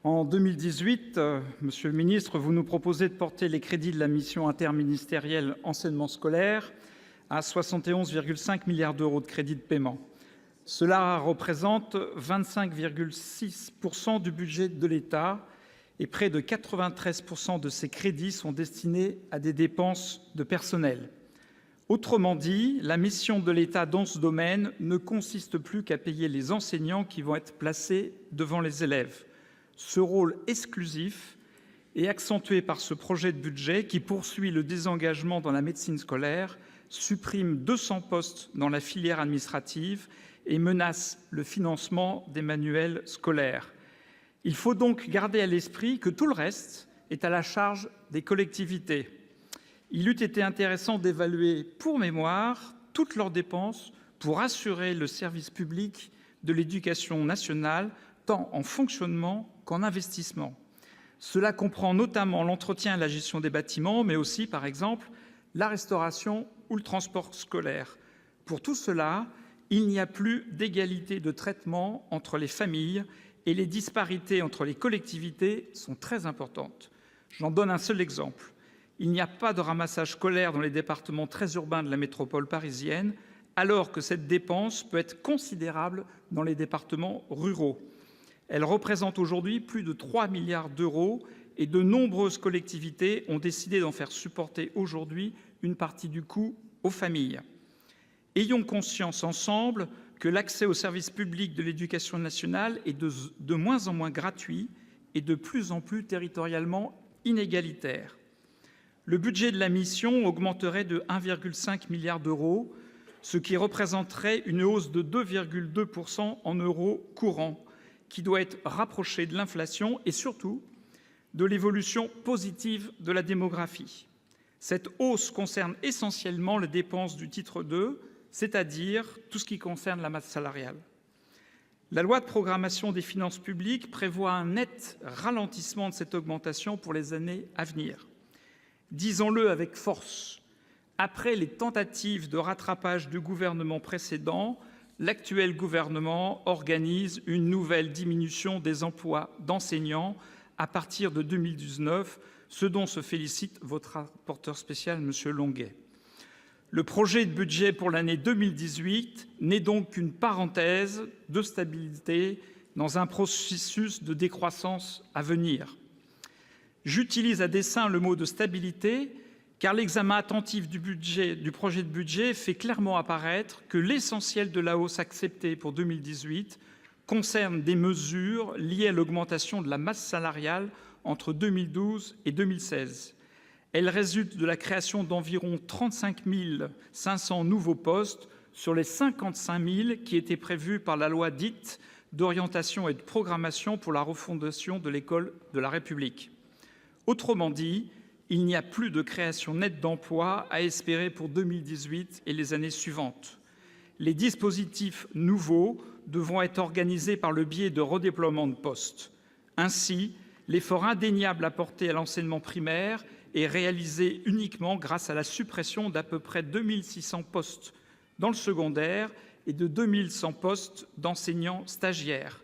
En 2018, Monsieur le ministre, vous nous proposez de porter les crédits de la mission interministérielle enseignement scolaire à 71,5 milliards d'euros de crédits de paiement. Cela représente 25,6 % du budget de l'État et près de 93 % de ces crédits sont destinés à des dépenses de personnel. Autrement dit, la mission de l'État dans ce domaine ne consiste plus qu'à payer les enseignants qui vont être placés devant les élèves. Ce rôle exclusif est accentué par ce projet de budget qui poursuit le désengagement dans la médecine scolaire, supprime 200 postes dans la filière administrative et menace le financement des manuels scolaires. Il faut donc garder à l'esprit que tout le reste est à la charge des collectivités. Il eût été intéressant d'évaluer, pour mémoire, toutes leurs dépenses pour assurer le service public de l'éducation nationale, tant en fonctionnement qu'en investissement. Cela comprend notamment l'entretien et la gestion des bâtiments, mais aussi, par exemple, la restauration ou le transport scolaire. Pour tout cela, il n'y a plus d'égalité de traitement entre les familles et les disparités entre les collectivités sont très importantes. J'en donne un seul exemple. Il n'y a pas de ramassage scolaire dans les départements très urbains de la métropole parisienne, alors que cette dépense peut être considérable dans les départements ruraux. Elle représente aujourd'hui plus de 3 milliards d'euros et de nombreuses collectivités ont décidé d'en faire supporter aujourd'hui une partie du coût aux familles. Ayons conscience ensemble que l'accès au service public de l'éducation nationale est de moins en moins gratuit et de plus en plus territorialement inégalitaire. Le budget de la mission augmenterait de 1,5 milliard d'euros, ce qui représenterait une hausse de 2,2 % en euros courants, qui doit être rapprochée de l'inflation et surtout de l'évolution positive de la démographie. Cette hausse concerne essentiellement les dépenses du titre 2, c'est-à-dire tout ce qui concerne la masse salariale. La loi de programmation des finances publiques prévoit un net ralentissement de cette augmentation pour les années à venir. Disons-le avec force, après les tentatives de rattrapage du gouvernement précédent, l'actuel gouvernement organise une nouvelle diminution des emplois d'enseignants à partir de 2019, ce dont se félicite votre rapporteur spécial, M. Longuet. Le projet de budget pour l'année 2018 n'est donc qu'une parenthèse de stabilité dans un processus de décroissance à venir. J'utilise à dessein le mot de stabilité, car l'examen attentif du projet de budget fait clairement apparaître que l'essentiel de la hausse acceptée pour 2018 concerne des mesures liées à l'augmentation de la masse salariale entre 2012 et 2016. Elle résulte de la création d'environ 35 500 nouveaux postes sur les 55 000 qui étaient prévus par la loi dite d'orientation et de programmation pour la refondation de l'école de la République. Autrement dit, il n'y a plus de création nette d'emplois à espérer pour 2018 et les années suivantes. Les dispositifs nouveaux devront être organisés par le biais de redéploiements de postes. Ainsi, l'effort indéniable apporté à l'enseignement primaire est réalisé uniquement grâce à la suppression d'à peu près 2600 postes dans le secondaire et de 2100 postes d'enseignants stagiaires.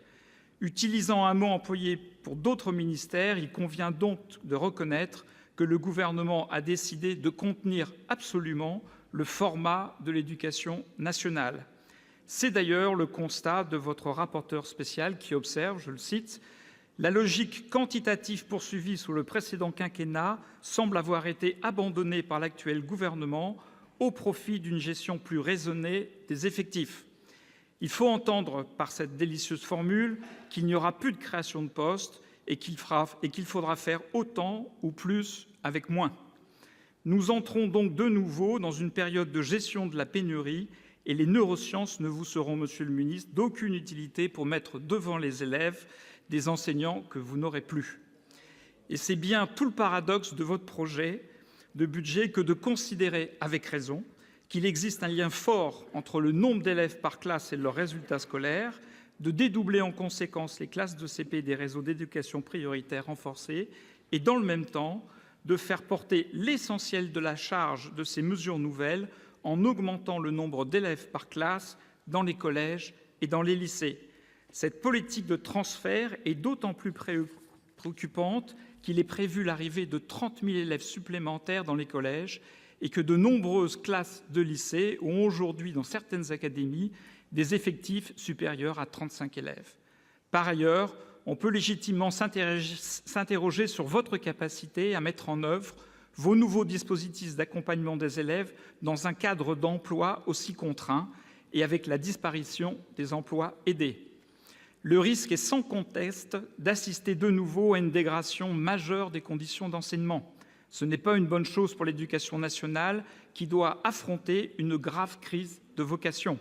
Utilisant un mot employé pour d'autres ministères, il convient donc de reconnaître que le gouvernement a décidé de contenir absolument le format de l'éducation nationale. C'est d'ailleurs le constat de votre rapporteur spécial qui observe, je le cite, « La logique quantitative poursuivie sous le précédent quinquennat semble avoir été abandonnée par l'actuel gouvernement au profit d'une gestion plus raisonnée des effectifs. » Il faut entendre par cette délicieuse formule qu'il n'y aura plus de création de postes et qu'il faudra faire autant ou plus avec moins. Nous entrons donc de nouveau dans une période de gestion de la pénurie et les neurosciences ne vous seront, monsieur le ministre, d'aucune utilité pour mettre devant les élèves des enseignants que vous n'aurez plus. Et c'est bien tout le paradoxe de votre projet de budget que de considérer, avec raison, qu'il existe un lien fort entre le nombre d'élèves par classe et leurs résultats scolaires, de dédoubler en conséquence les classes de CP des réseaux d'éducation prioritaire renforcés et, dans le même temps, de faire porter l'essentiel de la charge de ces mesures nouvelles en augmentant le nombre d'élèves par classe dans les collèges et dans les lycées. Cette politique de transfert est d'autant plus préoccupante qu'il est prévu l'arrivée de 30 000 élèves supplémentaires dans les collèges et que de nombreuses classes de lycée ont aujourd'hui, dans certaines académies, des effectifs supérieurs à 35 élèves. Par ailleurs, on peut légitimement s'interroger sur votre capacité à mettre en œuvre vos nouveaux dispositifs d'accompagnement des élèves dans un cadre d'emploi aussi contraint et avec la disparition des emplois aidés. Le risque est sans conteste d'assister de nouveau à une dégradation majeure des conditions d'enseignement. Ce n'est pas une bonne chose pour l'éducation nationale qui doit affronter une grave crise de vocation.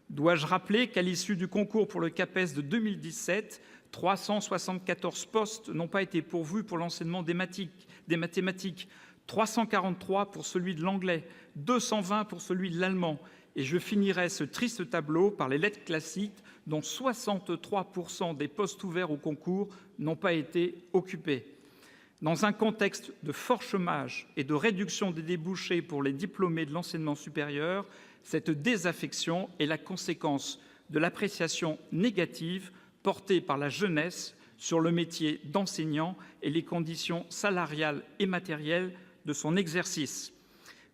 Dois-je rappeler qu'à l'issue du concours pour le CAPES de 2017, 374 postes n'ont pas été pourvus pour l'enseignement des mathématiques, 343 pour celui de l'anglais, 220 pour celui de l'allemand. Et je finirai ce triste tableau par les lettres classiques, dont 63% des postes ouverts au concours n'ont pas été occupés. Dans un contexte de fort chômage et de réduction des débouchés pour les diplômés de l'enseignement supérieur, cette désaffection est la conséquence de l'appréciation négative portée par la jeunesse sur le métier d'enseignant et les conditions salariales et matérielles de son exercice.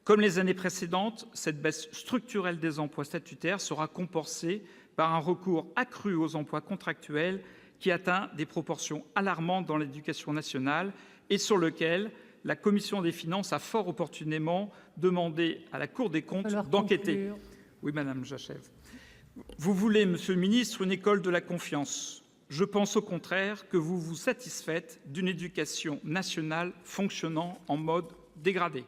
Comme les années précédentes, cette baisse structurelle des emplois statutaires sera compensée par un recours accru aux emplois contractuels qui atteint des proportions alarmantes dans l'éducation nationale et sur lequel la commission des finances a fort opportunément demandé à la Cour des comptes d'enquêter. Oui, madame, j'achève. Vous voulez, monsieur le ministre, une école de la confiance. Je pense au contraire que vous vous satisfaites d'une éducation nationale fonctionnant en mode dégradé.